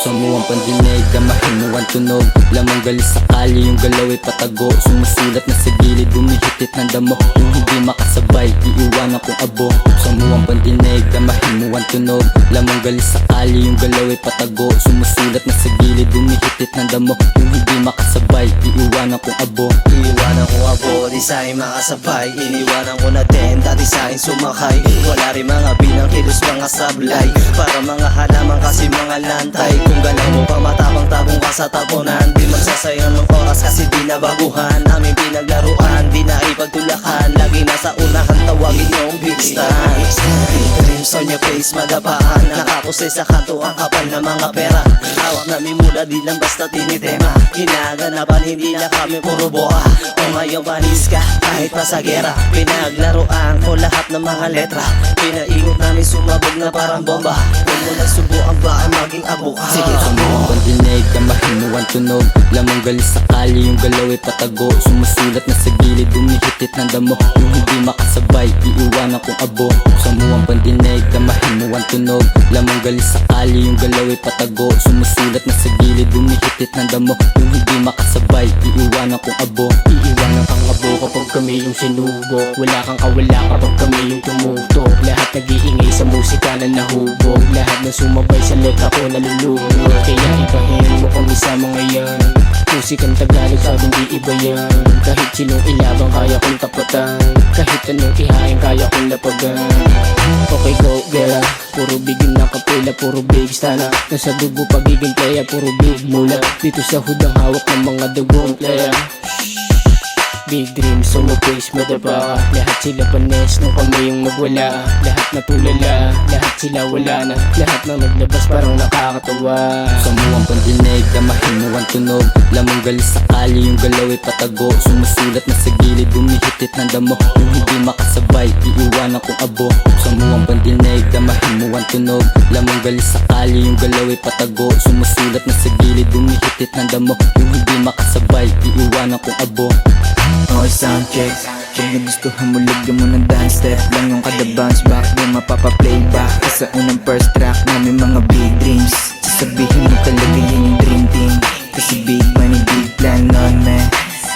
Buksan mo ang pandinig, damahin mo ang tunog. Lamang galis sa kali, yung galaw ay patago. Sumusulat na sa gilid, humihitit ng damo. Yung hindi makasabay, iiwanan kong abo. Buksan mo ang pandinig, damahin mo ang tunog. Lamang galis sa kali, yung galaw ay patago. Sumusulat na sa gilid, humihitit ng damo. Yung hindi makasabay, iiwanan kong abo. Iiwanan ko abo, di sa'kin makasabay. Iniwanan ko na din, dati sa'kin sumakay. Wala rin mga binang kilos, mga sablay. Para mga halaman kasi mga lantay. Kung galaw mo pa matapang-tabong ka sa tapunan, di magsasayang ng oras kasi di nabaguhan. Aming pinaglaruan, di na ipagtulakan. Lagi nasa unahan, tawagin yung big star. Dreams on your face, madapaan. Nakapuse sa kanto ang kapal na mga pera. Hawak namin mula, di lang basta tinitema. Hinaganapan, hindi na kami puro boa. Kung ngayon panis ka, kahit pa sa gera. Pinaglaruan ko lahat ng mga letra. Pinaikot namin sumabog na parang bomba. Kung mo nagsubuan ba ay maging abo ka. Sige, Buksan mo ang pandinig, damahin mo ang tunog. Lamang galis sa kali, yung galaw ay patago. Sumusulat na sa gilid, humihitit ng damo. Yung hindi makasabay, iiwanan kong abo. Buksan mo ang pandinig, damahin mo ang tunog. Lamang galis sa kali, yung galaw ay patago. Sumusulat na sa gilid, humihitit ng damo. Yung hindi makasabay, iiwanan kong abo. Iiwanan kang abo kapag kami yung sinubok. Wala kang kawala kapag kami yung tumutok. Lahat nag-iingay sa musika na nahubog. Lahat na sumabay sa letra ko nalulunod. Kaya ibahin mo kami sama ngayon. Musikang Tagalog sabing di iba yan. Kahit sinong ilabang kaya kong tapatan. Kahit anong ihain kaya kong lapagan. Okay go girl, puro big na kapila, puro big stana. Nasa dugo pagiging playa, puro big mula. Dito sa hudang hawak ng mga dugong playa. Big dreams on my face, madaba. Lahat sila panes nung kami yung magwala. Lahat natulala, lahat sila wala na. Lahat na naglabas parang nakakatawa. Buksan mo ang pandinig, damahin mo ang tunog. Lamang galis sa kali, yung galaw ay patago. Sumusulat na sa gilid, humihitit ng damo. Yung hindi makasabay, iiwanan kong abo. Buksan mo ang pandinig, damahin mo ang tunog. Lamang galis sa kali, yung galaw ay patago. Sumusulat na sa gilid, humihitit ng damo. Yung hindi makasabay, iiwanan kong abo. Okay, sound check. Kung nagustuhan mo, lagyan mo ng dance step lang yung kada bounce back. Di mapapa-playback sa unang first track namin mga big dreams. Sasabihin mo talaga yan yung dream team. Kasi big money, big plan on me.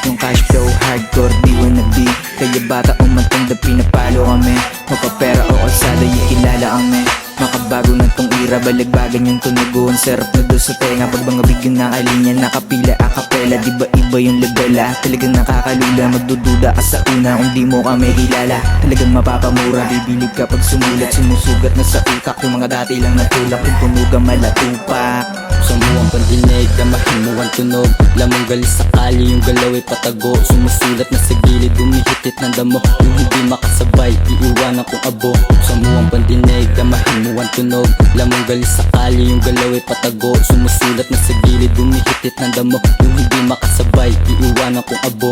Yung cash flow, hardcore, di wannabe. Kaya bata o matanda, pinapalo kami. Mapapera o kalsada, yung kilala kami. Makabago na tong ira, balagbagan yung tunugon. Sarap na doon sa tenga, pag mga bigyan na kalinya. Nakapila, akapela, di ba iba yung lebela. Talagang nakakalula, magdududa ka sa una kung di mo kami kilala. Talagang mapapamura, bibilib ka pag sumulat. Sumusugat na sa utak, yung mga dati lang natulak. Yung tunuga malatupak. Buksan mo ang pandinig, damahin mo ang tunog. Lamang galis sa kali, yung galaw ay patago. Sumusulat na sa gilid, humihitit ng damo. Yung hindi makasabay, iiwanan kong abo. Buksan mo ang pandinig, damahin mo ang tunog. Lamang galis sa kali, yung galaw ay patago. Sumusulat na sa gilid, humihitit ng damo. Yung hindi makasabay, iiwanan kong abo.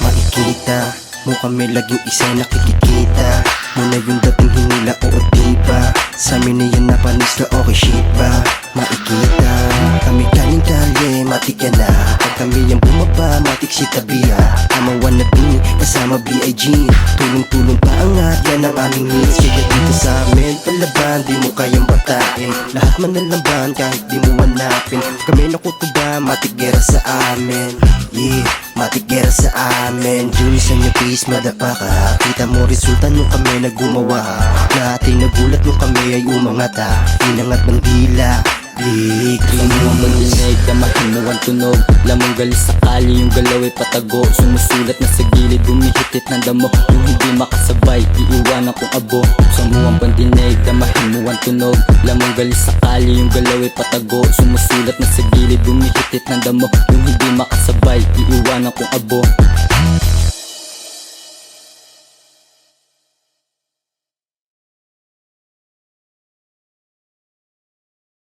makikita mo kami laging isa nakikikita. Muna yung dating hinila o diba. Sa amin na yan napanis na okay shit ba. Makikita kami kaling kalye, matik ka na. Pag kami yung bumaba, matik si tabiya. I'm a wannabe, kasama B.I.G. Tulong-tulong pa angat, yan ang aming needs. Kaya dito sa amin, palaban, di mo kayang batain. Lahat man nalaban, kahit di mo hanapin. Kami nakutuba, matik gera sa amin. Yeah, matik gera sa amin. Junis on your face, madapa ka. Kita mo resulta nung kami nagumawa. Natin nagulat nung kami ay umangata. Inangat bandila, big Buksan mo ang dreams. pandinig, damahin mo ang tunog. Lamang galis sa kali, yung galaw ay patago. Sumusulat na sa gilid, humihitit ng damo. Yung hindi makasabay, iiwanan kong abo. Buksan mo ang pandinig, damahin mo ang tunog. Lamang galis sa kali, yung galaw ay patago. Sumusulat na sa gilid, humihitit ng damo. Yung hindi makasabay, iiwanan kong abo.